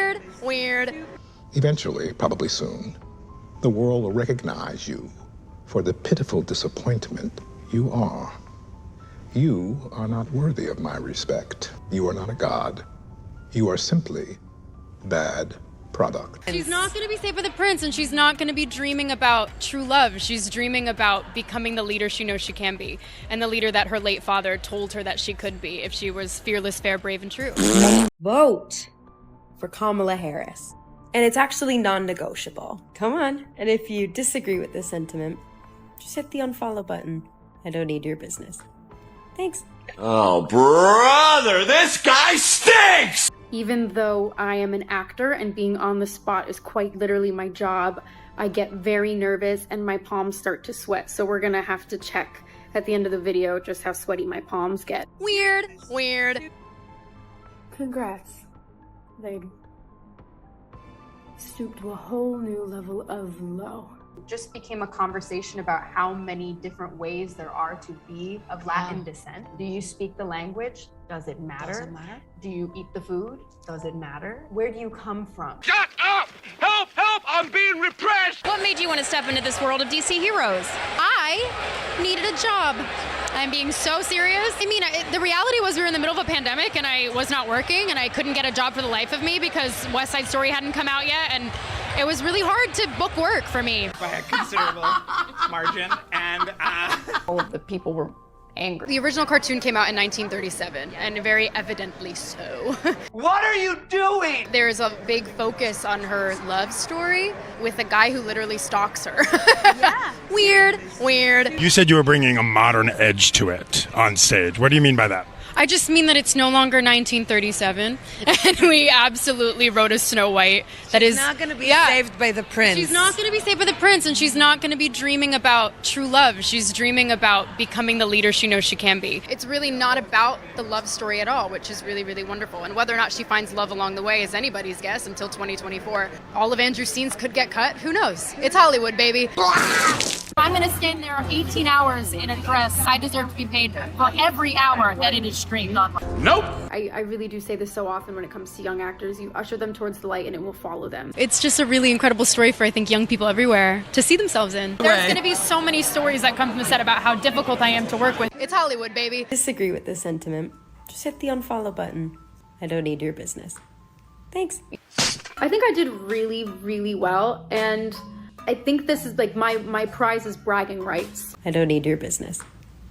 Weird, weird. Eventually, probably soon, the world will recognize you for the pitiful disappointment you are. You are not worthy of my respect. You are not a god. You are simply bad product. She's not going to be safe with a prince, and she's not going to be dreaming about true love. She's dreaming about becoming the leader she knows she can be, and the leader that her late father told her that she could be if she was fearless, fair, brave, and true. Vote for Kamala Harris. And it's actually non-negotiable. Come on. And if you disagree with this sentiment, just hit the unfollow button. I don't need your business. Thanks. Oh, brother, this guy stinks! Even though I am an actor and being on the spot is quite literally my job, I get very nervous and my palms start to sweat. So we're gonna have to check at the end of the video just how sweaty my palms get. Weird, weird. Congrats. They stooped to a whole new level of low. Just became a conversation about how many different ways there are to be of Latin descent. Do you speak the language? Does it matter? Doesn't matter. Do you eat the food? Does it matter? Where do you come from? Shut up! Help! Help! I'm being repressed! What made you want to step into this world of DC heroes? I needed a job. I'm being so serious. I mean, the reality was we were in the middle of a pandemic and I was not working and I couldn't get a job for the life of me because West Side Story hadn't come out yet, and it was really hard to book work for me. By a considerable margin, and All of the people were angry. The original cartoon came out in 1937, and very evidently so. What are you doing? There's a big focus on her love story with a guy who literally stalks her. Yeah. Weird, weird. You said you were bringing a modern edge to it on stage. What do you mean by that? I just mean that it's no longer 1937, and we absolutely wrote a Snow White that is not going to be saved by the prince. She's not going to be saved by the prince, and she's not going to be dreaming about true love. She's dreaming about becoming the leader she knows she can be. It's really not about the love story at all, which is really, really wonderful. And whether or not she finds love along the way is anybody's guess until 2024. All of Andrew's scenes could get cut. Who knows? It's Hollywood, baby. I'm gonna stand there 18 hours in a dress. I deserve to be paid for every hour that it is streamed on. Nope! I really do say this so often when it comes to young actors. You usher them towards the light and it will follow them. It's just a really incredible story for, I think, young people everywhere to see themselves in. There's going to be so many stories that come from the set about how difficult I am to work with. It's Hollywood, baby. Disagree with this sentiment, just hit the unfollow button. I don't need your business. Thanks. I think I did really, really well, and I think this is like my prize is bragging rights. I don't need your business.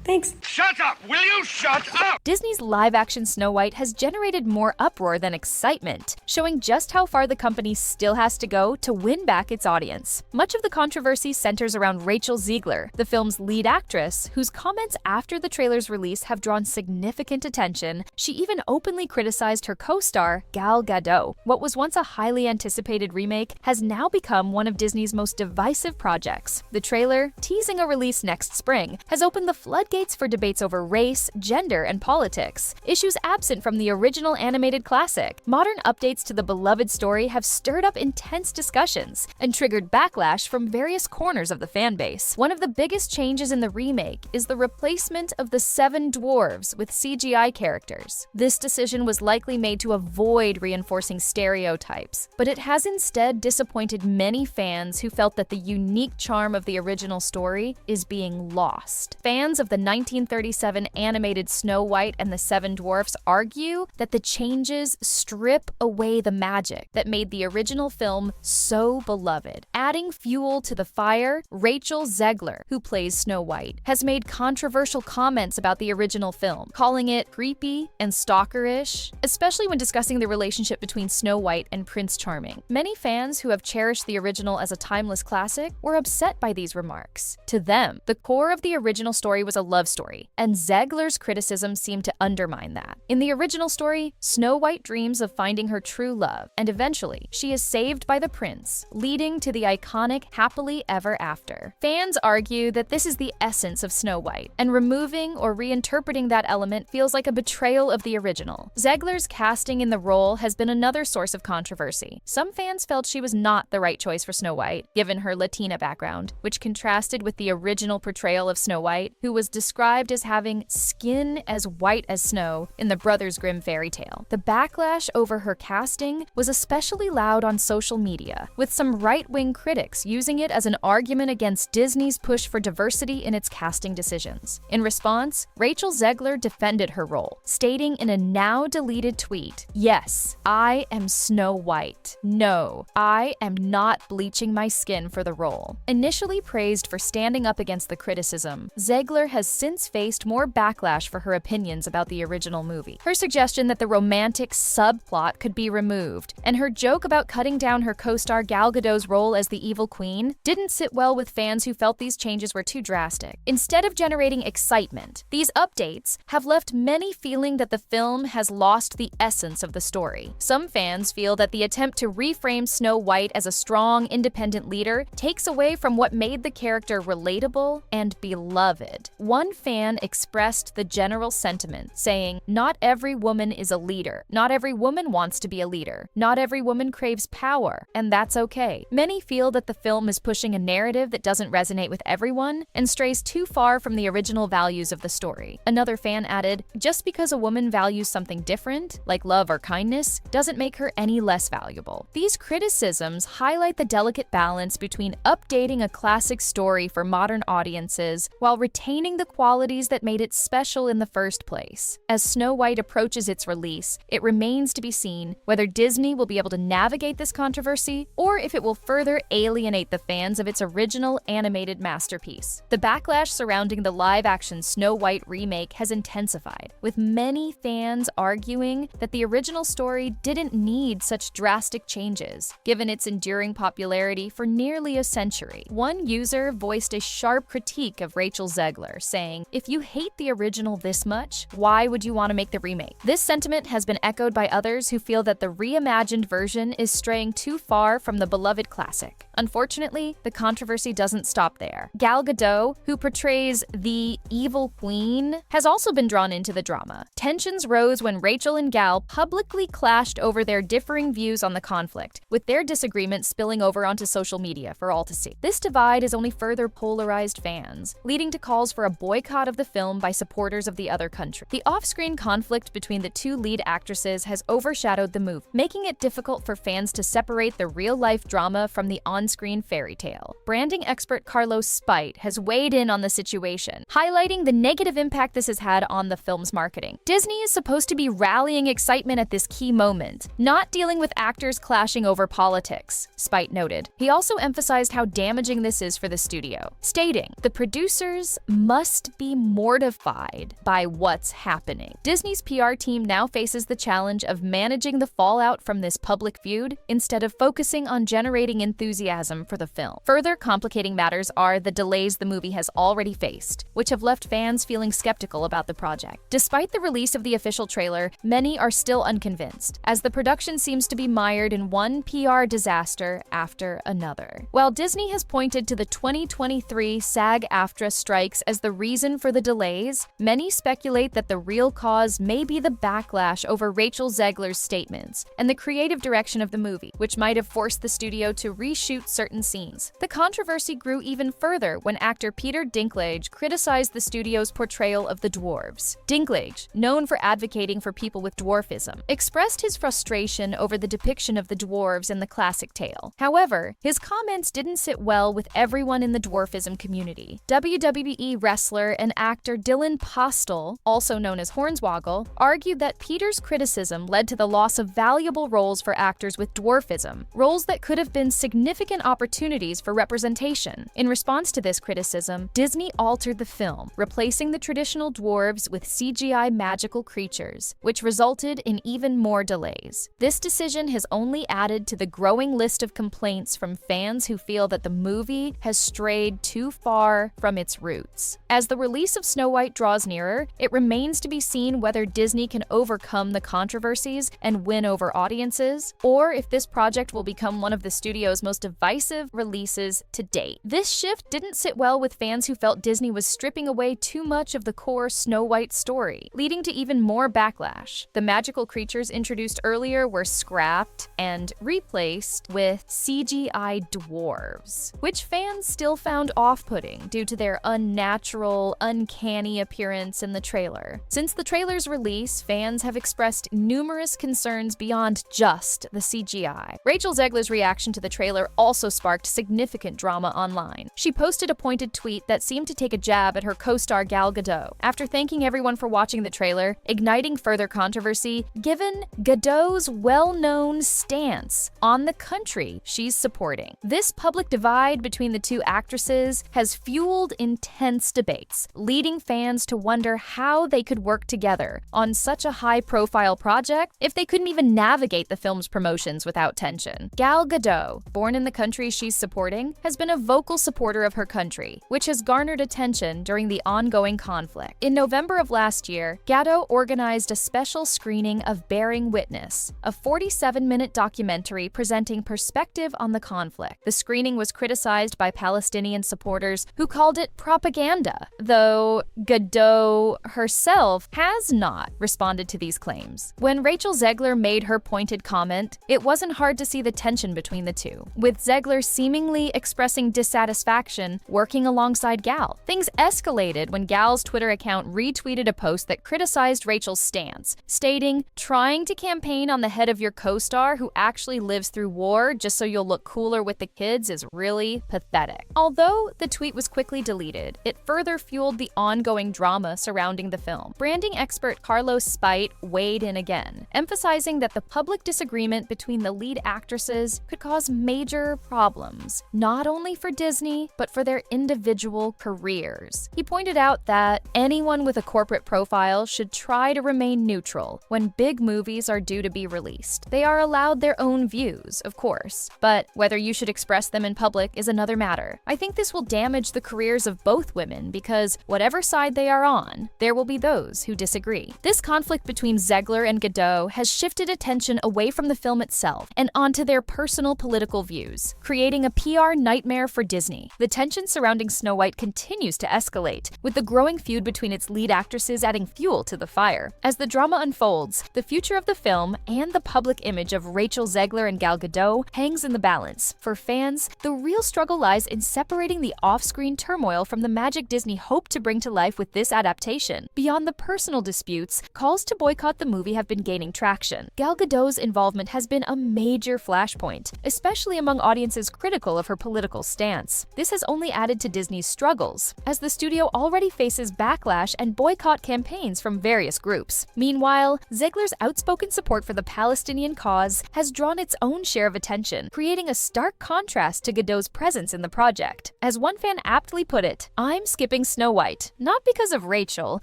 Thanks. Shut up! Will you shut up? Disney's live-action Snow White has generated more uproar than excitement, showing just how far the company still has to go to win back its audience. Much of the controversy centers around Rachel Zegler, the film's lead actress, whose comments after the trailer's release have drawn significant attention. She even openly criticized her co-star, Gal Gadot. What was once a highly anticipated remake has now become one of Disney's most divisive projects. The trailer, teasing a release next spring, has opened the floodgates for debates over race, gender, and politics, issues absent from the original animated classic. Modern updates to the beloved story have stirred up intense discussions and triggered backlash from various corners of the fanbase. One of the biggest changes in the remake is the replacement of the 7 dwarves with CGI characters. This decision was likely made to avoid reinforcing stereotypes, but it has instead disappointed many fans who felt that the unique charm of the original story is being lost. Fans of the 1937 animated Snow White and the 7 Dwarfs argue that the changes strip away the magic that made the original film so beloved. Adding fuel to the fire, Rachel Zegler, who plays Snow White, has made controversial comments about the original film, calling it creepy and stalkerish, especially when discussing the relationship between Snow White and Prince Charming. Many fans who have cherished the original as a timeless classic were upset by these remarks. To them, the core of the original story was a love story, and Zegler's criticism seemed to undermine that. In the original story, Snow White dreams of finding her true love, and eventually, she is saved by the prince, leading to the iconic happily ever after. Fans argue that this is the essence of Snow White, and removing or reinterpreting that element feels like a betrayal of the original. Zegler's casting in the role has been another source of controversy. Some fans felt she was not the right choice for Snow White, given her Latina background, which contrasted with the original portrayal of Snow White, who was described as having skin as white as snow in the Brothers Grimm fairy tale. The backlash over her casting was especially loud on social media, with some right-wing critics using it as an argument against Disney's push for diversity in its casting decisions. In response, Rachel Zegler defended her role, stating in a now-deleted tweet, "Yes, I am Snow White. No, I am not bleaching my skin for the role." Initially praised for standing up against the criticism, Zegler has since faced more backlash for her opinions about the original movie. Her suggestion that the romantic subplot could be removed, and her joke about cutting down her co-star Gal Gadot's role as the evil queen didn't sit well with fans who felt these changes were too drastic. Instead of generating excitement, these updates have left many feeling that the film has lost the essence of the story. Some fans feel that the attempt to reframe Snow White as a strong, independent leader takes away from what made the character relatable and beloved. One fan expressed the general sentiment, saying, "Not every woman is a leader. Not every woman wants to be a leader. Not every woman craves power, and that's okay." Many feel that the film is pushing a narrative that doesn't resonate with everyone and strays too far from the original values of the story. Another fan added, "Just because a woman values something different, like love or kindness, doesn't make her any less valuable." These criticisms highlight the delicate balance between updating a classic story for modern audiences while retaining the qualities that made it special in the first place. As Snow White approaches its release, it remains to be seen whether Disney will be able to navigate this controversy or if it will further alienate the fans of its original animated masterpiece. The backlash surrounding the live-action Snow White remake has intensified, with many fans arguing that the original story didn't need such drastic changes, given its enduring popularity for nearly a century. One user voiced a sharp critique of Rachel Zegler, saying, "If you hate the original this much, why would you want to make the remake?" This sentiment has been echoed by others who feel that the reimagined version is straying too far from the beloved classic. Unfortunately, the controversy doesn't stop there. Gal Gadot, who portrays the evil queen, has also been drawn into the drama. Tensions rose when Rachel and Gal publicly clashed over their differing views on the conflict, with their disagreement spilling over onto social media for all to see. This divide has only further polarized fans, leading to calls for a boycott of the film by supporters of the other country. The off-screen conflict between the two lead actresses has overshadowed the movie, making it difficult for fans to separate the real-life drama from the on-screen fairy tale. Branding expert Carlos Spite has weighed in on the situation, highlighting the negative impact this has had on the film's marketing. Disney is supposed to be rallying excitement at this key moment, not dealing with actors clashing over politics, Spite noted. He also emphasized how damaging this is for the studio, stating, "The producers must be mortified by what's happening." Disney's PR team now faces the challenge of managing the fallout from this public feud instead of focusing on generating enthusiasm for the film. Further complicating matters are the delays the movie has already faced, which have left fans feeling skeptical about the project. Despite the release of the official trailer, many are still unconvinced, as the production seems to be mired in one PR disaster after another. While Disney has pointed to the 2023 SAG-AFTRA strikes as the reason for the delays, many speculate that the real cause may be the backlash over Rachel Zegler's statements and the creative direction of the movie, which might have forced the studio to reshoot certain scenes. The controversy grew even further when actor Peter Dinklage criticized the studio's portrayal of the dwarves. Dinklage, known for advocating for people with dwarfism, expressed his frustration over the depiction of the dwarves in the classic tale. However, his comments didn't sit well with everyone in the dwarfism community. WWE wrestler and actor Dylan Postl, also known as Hornswoggle, argued that Peter's criticism led to the loss of valuable roles for actors with dwarfism, roles that could have been significant opportunities for representation. In response to this criticism, Disney altered the film, replacing the traditional dwarves with CGI magical creatures, which resulted in even more delays. This decision has only added to the growing list of complaints from fans who feel that the movie has strayed too far from its roots. As the release of Snow White draws nearer, it remains to be seen whether Disney can overcome the controversies and win over audiences, or if this project will become one of the studio's most divisive divisive releases to date. This shift didn't sit well with fans who felt Disney was stripping away too much of the core Snow White story, leading to even more backlash. The magical creatures introduced earlier were scrapped and replaced with CGI dwarves, which fans still found off-putting due to their unnatural, uncanny appearance in the trailer. Since the trailer's release, fans have expressed numerous concerns beyond just the CGI. Rachel Zegler's reaction to the trailer also sparked significant drama online. She posted a pointed tweet that seemed to take a jab at her co-star Gal Gadot. After thanking everyone for watching the trailer, igniting further controversy given Gadot's well-known stance on the country she's supporting. This public divide between the two actresses has fueled intense debates, leading fans to wonder how they could work together on such a high-profile project if they couldn't even navigate the film's promotions without tension. Gal Gadot, born in the country she's supporting, has been a vocal supporter of her country, which has garnered attention during the ongoing conflict. In November of last year, Gadot organized a special screening of Bearing Witness, a 47-minute documentary presenting perspective on the conflict. The screening was criticized by Palestinian supporters who called it propaganda, though Gadot herself has not responded to these claims. When Rachel Zegler made her pointed comment, it wasn't hard to see the tension between the two, with Zegler seemingly expressing dissatisfaction working alongside Gal. Things escalated when Gal's Twitter account retweeted a post that criticized Rachel's stance, stating, "Trying to campaign on the head of your co-star who actually lives through war just so you'll look cooler with the kids is really pathetic." Although the tweet was quickly deleted, it further fueled the ongoing drama surrounding the film. Branding expert Carlos Spite weighed in again, emphasizing that the public disagreement between the lead actresses could cause major problems, not only for Disney, but for their individual careers. He pointed out that anyone with a corporate profile should try to remain neutral when big movies are due to be released. They are allowed their own views, of course, but whether you should express them in public is another matter. I think this will damage the careers of both women because whatever side they are on, there will be those who disagree. This conflict between Zegler and Gadot has shifted attention away from the film itself and onto their personal political views, creating a PR nightmare for Disney. The tension surrounding Snow White continues to escalate, with the growing feud between its lead actresses adding fuel to the fire. As the drama unfolds, the future of the film and the public image of Rachel Zegler and Gal Gadot hangs in the balance. For fans, the real struggle lies in separating the off-screen turmoil from the magic Disney hoped to bring to life with this adaptation. Beyond the personal disputes, calls to boycott the movie have been gaining traction. Gal Gadot's involvement has been a major flashpoint, especially among audiences critical of her political stance. This has only added to Disney's struggles, as the studio already faces backlash and boycott campaigns from various groups. Meanwhile, Zegler's outspoken support for the Palestinian cause has drawn its own share of attention, creating a stark contrast to Gadot's presence in the project. As one fan aptly put it, "I'm skipping Snow White, not because of Rachel,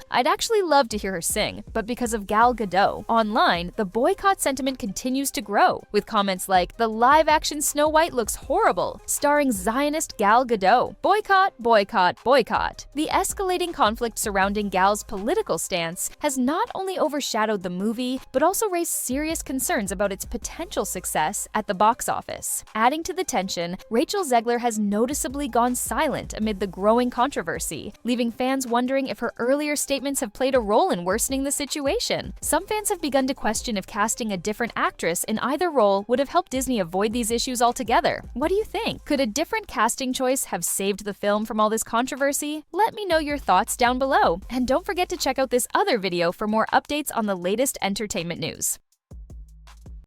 I'd actually love to hear her sing, but because of Gal Gadot." Online, the boycott sentiment continues to grow, with comments like, "The live-action Snow White looks horrible, starring Zionist Gal Gadot. Boycott, boycott, boycott." The escalating conflict surrounding Gal's political stance has not only overshadowed the movie, but also raised serious concerns about its potential success at the box office. Adding to the tension, Rachel Zegler has noticeably gone silent amid the growing controversy, leaving fans wondering if her earlier statements have played a role in worsening the situation. Some fans have begun to question if casting a different actress in either role would have helped Disney avoid these issues altogether. What do you think? Could a different casting choice have saved the film from all this controversy? Let me know your thoughts down below. And don't forget to check out this other video for more updates on the latest entertainment news.